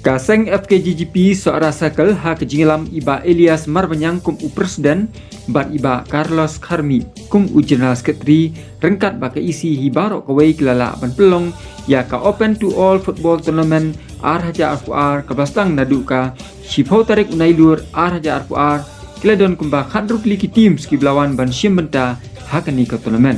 Kaseng FKGGP seorang sakel ha kejingelam iba Elias Marbanyang kum Presiden bat iba Carlos Karmi kum General Sekretari rengkat baka isi hibaro kawai kelala ban pelong ya ka Open to All Football Tournament Arhaja Arfuar kabastang naduka shipho tarik unailur Arhaja Arfuar keladon kumba khadruk liki tim skiblawan ban siembenta hakani ka tournament.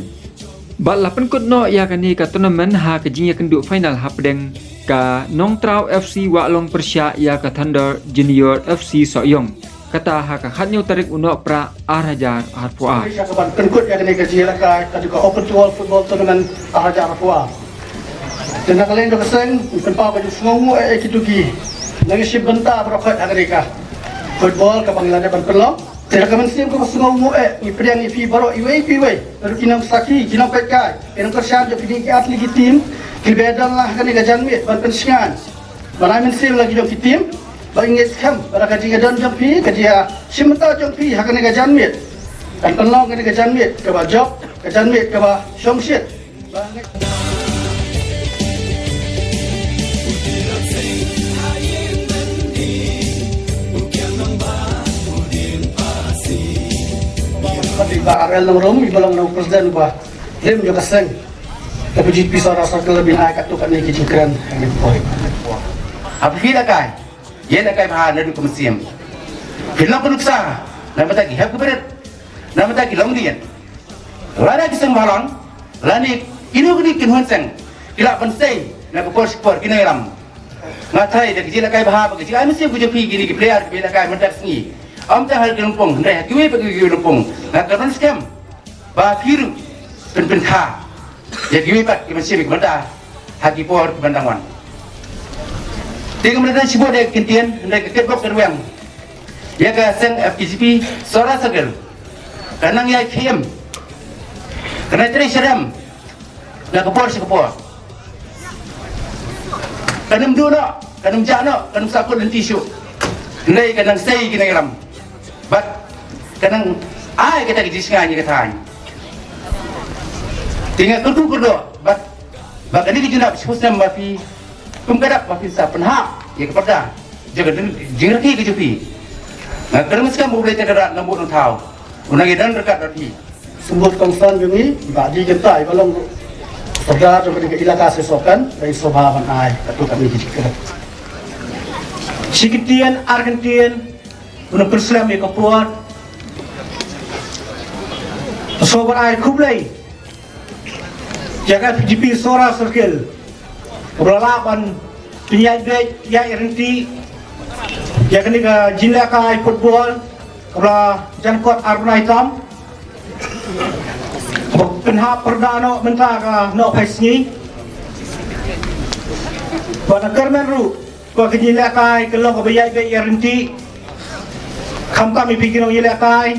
Bat lapan kot no ya kani ka tournament ha kejingya kenduk final ha pedeng ka Nong Trau FC Waklong Persya ya ka Thunder Junior FC Soyong kata ha ka khatnyo tarik uno pra Arhaja Arfuar. Penkut ya kini kecil ka juga Open to All Football Tournament Arhaja Arfuar. Dan kalian juga seng penpa baju sungu kituki. Lagi si benta berokhat Amerika. Football ka Bangladesh ban pelong. Tidak kaman sim ko sungu ni priang ifi baro iwe. Lalu kinam saki kinam petkai. Kinam kersyam jo pidi atlet tim. Kilbedan lah kan ni gajan mit ban pensian. Banai sim lagi jom tim. Bangis kam pada kaji gadan jom pi kaji simta jom pi hakan ni gajan mit. Dan pelong kan ni gajan mit ke ba job, gajan mit ke ba shongshit. Ba RL nomor ibalang ng presiden ba lim jo kaseng tapi GP sara sa lebih naik kat tu kat ni kicikran ni boy apa fila kai ye na kai bahan nadu kumsiam fila penuksa nama tagi hab kuberet nama tagi longdian lana kiseng balong lani inu kini kinhuan seng kila pensei na pukul sport kini ram ngatai dak jila kai bahan bagi ai mesti bujo pi gini ki player bila kai mendak sengi am ta hal kelompong ndai kiwe bagi kelompong nak kan scam ba firu pen kha ya kiwe pat ki mesti benda haki por bandangan dengan mereka sibuk dari kentian dari ketbok terwang ya ke seng FKGP sora segel kanang ya KM kena cari seram nak kepor sekepor kanam dua kanam jana kanam sakut dan tisu ndai kanang sei kena ram bat kanang ai kita kisahnya kata tinggal kedua bat ini kita sebutnya mafi kumkadap mafi sa penhak ya kepada jaga jingraki ke jupi nah kerana sekarang boleh terderak nombor tahu unang idan dekat rati sumber kongsan jungi bagi kita ibalong saudara juga di ilaka sesokan dari sobaban ai kat tu kami kicikran Sikitian Argentine untuk Perslam di Kapuat sobat air kublai jaga GP Sora Circle berlapan penyai ya RNT jaga ni ke Jinlaka football kala jangkot Arbona Hitam penhap perdana mentah ke no pesni pada kermen ru ko Jinlaka ke lo ke bayai ke RNT kami pikir orang Jinlaka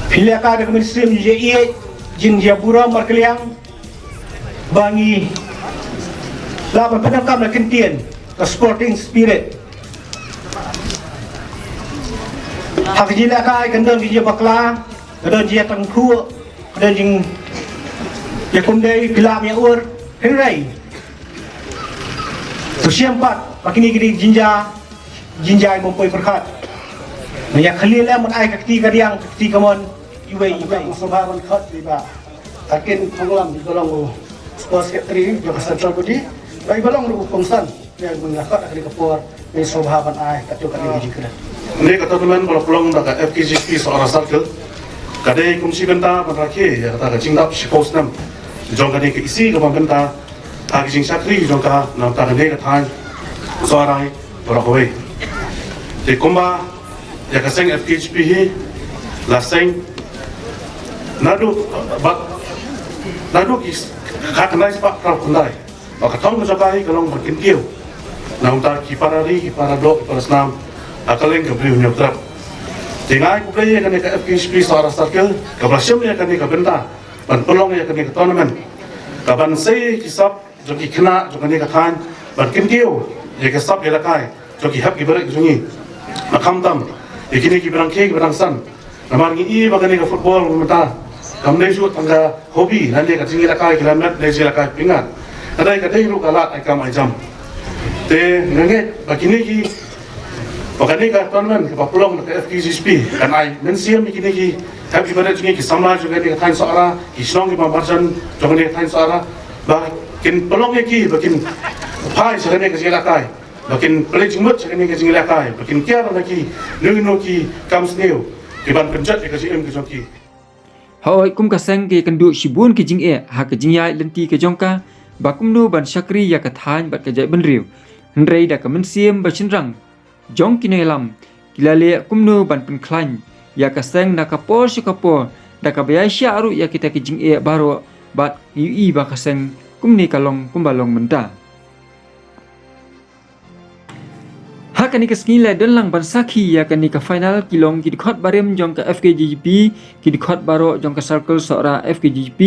Jinlaka dengan Muslim JE Jin Jabura Markeliang bangi lapan penangkam na kentian ke sporting spirit hak jila kai kendang di bakla kendang dia tangku kendang jing ya kundai pilam ya ur henrai so siampat makini gidi jinjai mompoi berkat banyak khalil mun ai kakti kadiang kakti kamon iway sobaban khat diba takin panglam di golong sports secretary juga central body bagi golong lu kongsan yang mengakat akan dikepor di sobaban ai katu kan dijikran ini kata teman kalau pulang dak FKGP seorang circle kadai kumsi benta menrakhi ya kata jingdap sipos nam jong kadai ke isi ke benta agi jing sakri jong ka nam ta kadai ka than soarai berakoi di kumba ya kaseng FKGP hi laseng nadu kis katnai sepak kau kundai maka tahu mencapai kalau makin kiu nam tar kiparari kiparado kiparasnam akaleng kabri unyok tinggal aku play kan ke FKGP seorang circle kabrasyam ya kan ke benta ban pelong ya kan ke tournament kaban sei kisap joki kena joki ke kan ban kiu ya ke sap ya kai joki hap gibarak jungi makam tam ikini kibarang ke kibarang san namar ngi bagani ke football mata kamne ju tangga hobi nanti ka tingi lakai kilamet lezi lakai pingat adai ka dei ru kalat ai kam ai jam Te nangit bakini ki bakani ka tournament ka papulong ka FKGSP kan ai mensiam kini ki happy birthday ki samla juga ni tain sara ki snong ki marjan juga ni tain sara bakin pelong ki bakin pai sakane ka jela kai bakin pelej mut sakane ka jela kai bakin kiara lagi nu ki kamsneu ki ban penjat ka jim ki joki Hoi kum ka seng ke kendu shibun ki jing ha ka jing yai lenti ke jongka bakum nu ban syakri ya ka thain bat ka jai ban riu hendrei da ka mensiam ba chinrang jong ki lam kilale kum nu ban pen klan ya ka seng na ka por shi ka por da ka bayai sya aru ya kita ki jing baro bat ui ba ka seng kum ni kalong kum balong menta Hakani ka skila dalang ban sakhi ya kani ka final kilong ki dikhot barem jong ka FKGP ki dikhot baro jong ka circle sora FKGP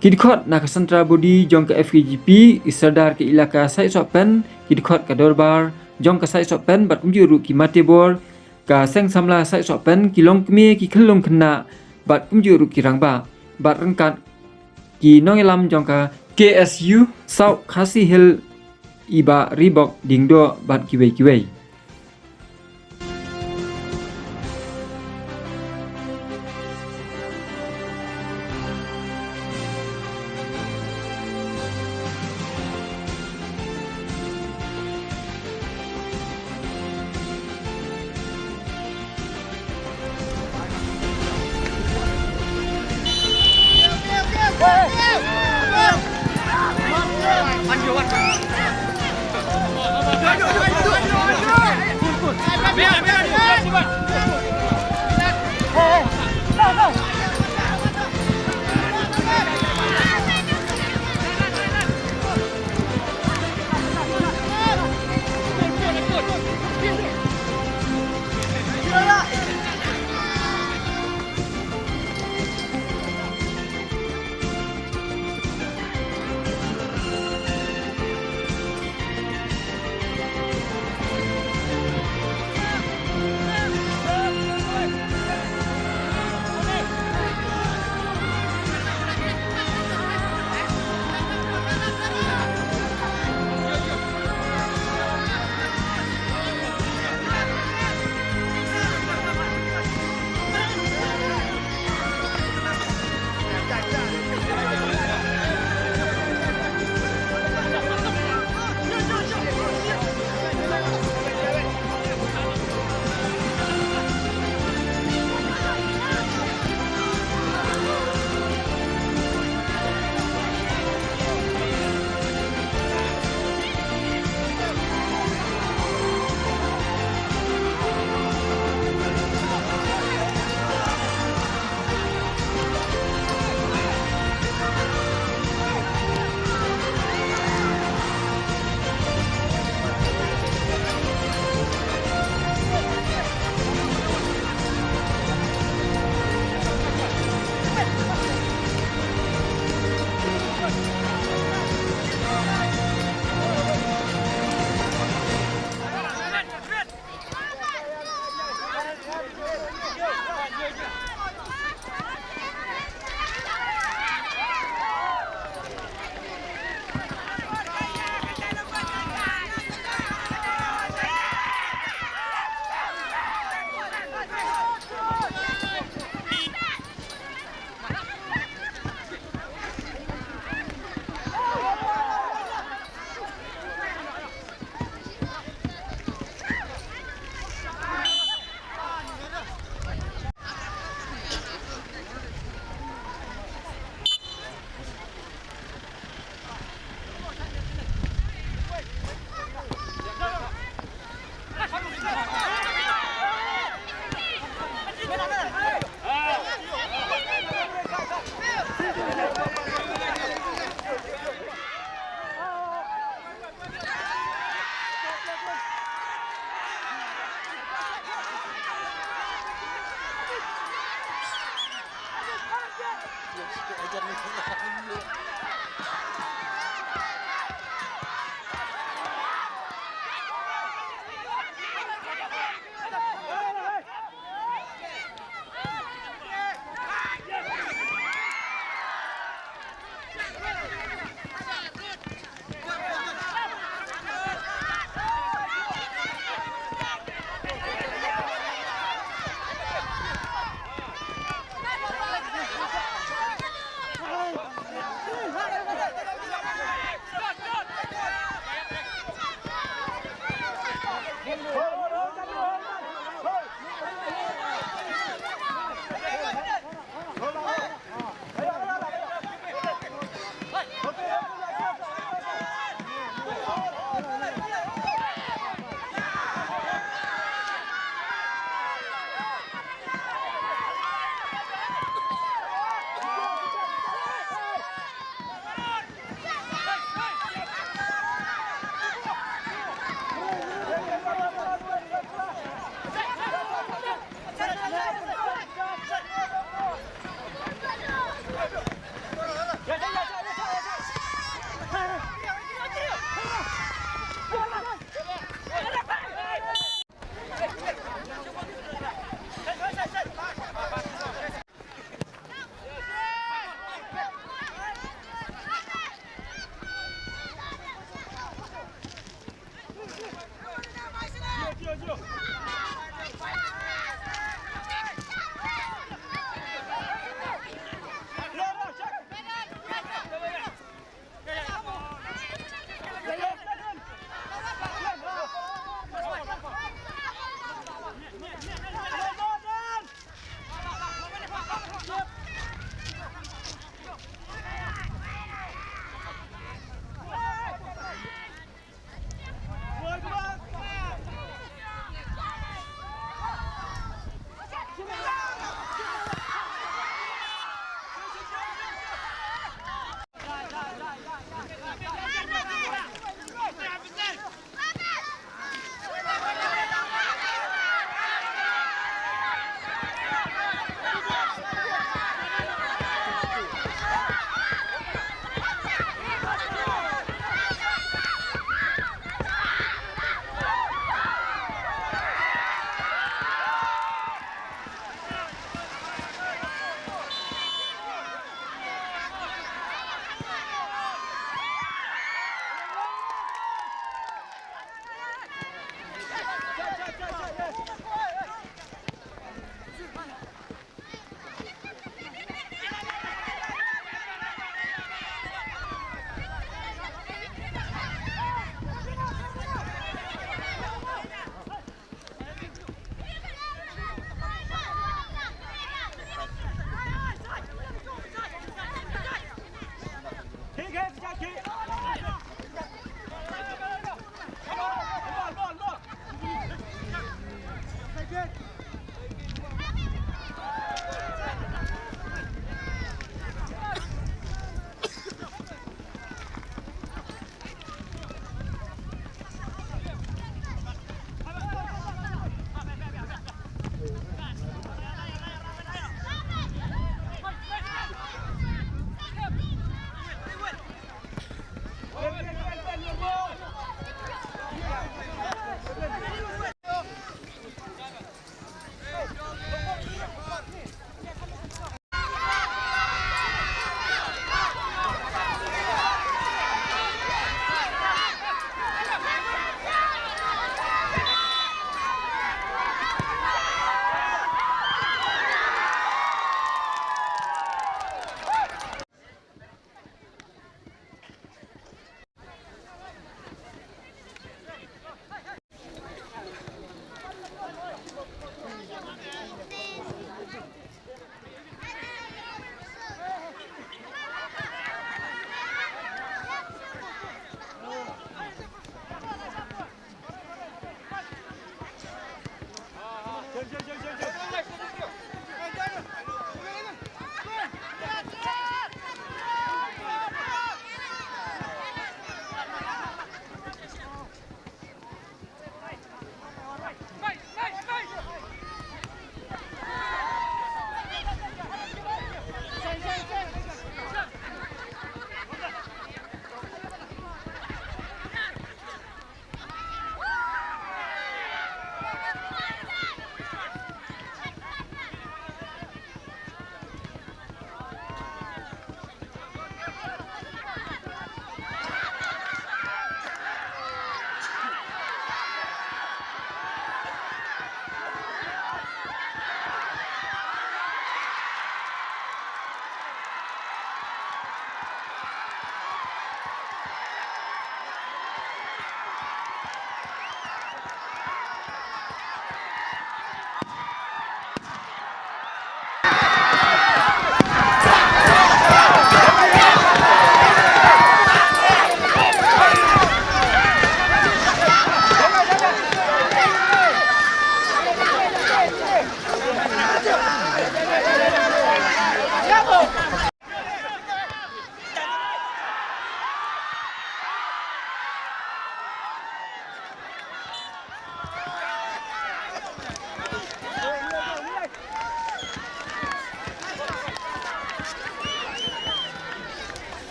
ki dikhot na ka central body jong ka FKGP isardar ke ilaka sai sopen ki dikhot ka dorbar jong ka sai sopen bat kumjuru ki matebor ka seng samla sai sopen kilong kme ki khlong khna bat kumjuru ki rangba bat rangkat ki nongelam jong ka KSU South Khasi Hill iba ribok dingdo bat kiwei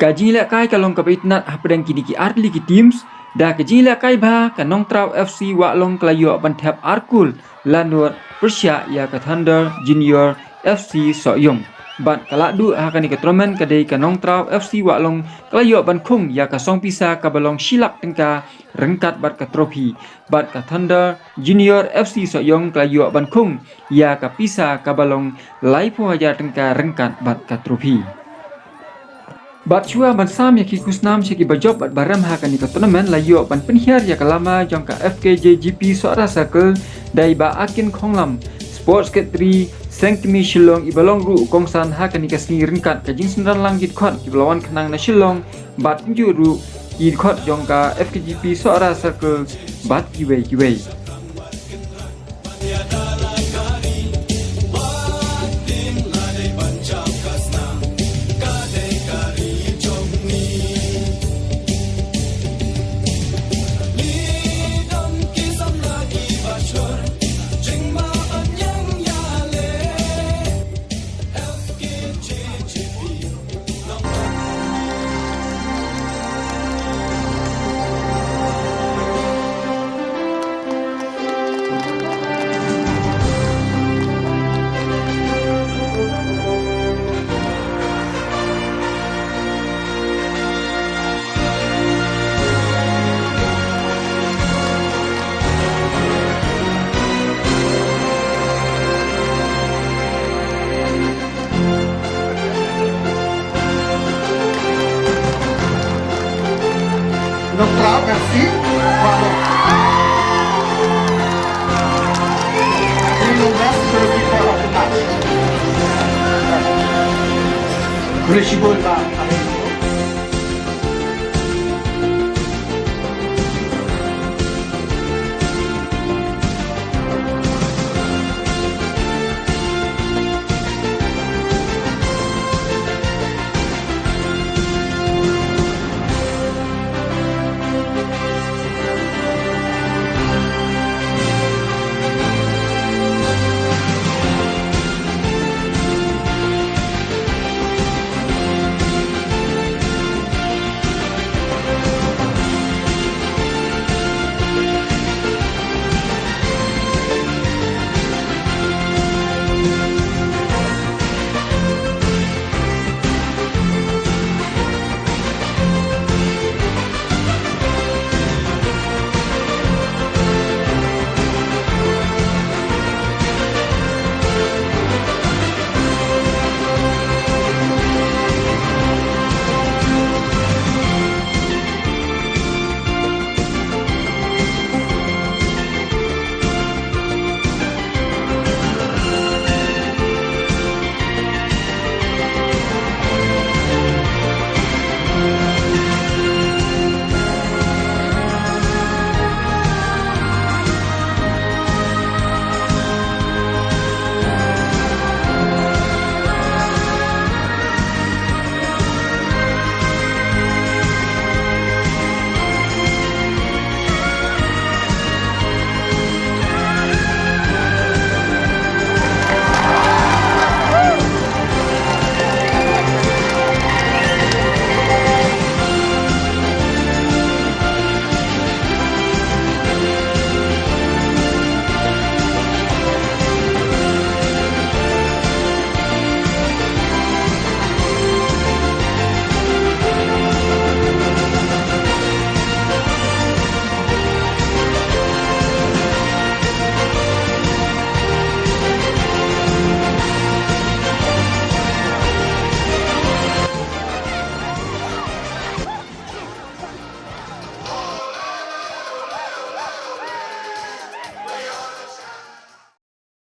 Kajing lek kai kalong ka itnat hapdang kini ki arli ki teams da kajing lek kai ba kanong trau FC Waklong Kelayu bantap Arkul lanur Persia ya ka Thunder Junior FC Soyong bat kaladu hakani ka tournament kadai kanong trau FC Waklong Kelayu Bankung ya ka song pisa ka balong silak tengka rengkat bat ka trofi bat ka Thunder Junior FC Soyong Kelayu Bankung ya ka pisa ka balong laipo haja tengka rengkat bat ka trofi. Bat chua ban sam ya ki kusnam seki bajob bat baram hakani ka tournament layu ban penhiar ya kalama jong ka FKJGP Suara Circle dai ba akin khonglam Sports Secretary Sengkmi Shillong ibalong ru kongsan hakani ka sni ringkat ka jing sendan langgit khot ki lawan khanang na Shillong bat ju ru ki khot jong ka FKJGP Suara Circle bat kiwei Dokter FC Waklong 15 goalkeeper of the match. Boleh sibol ba?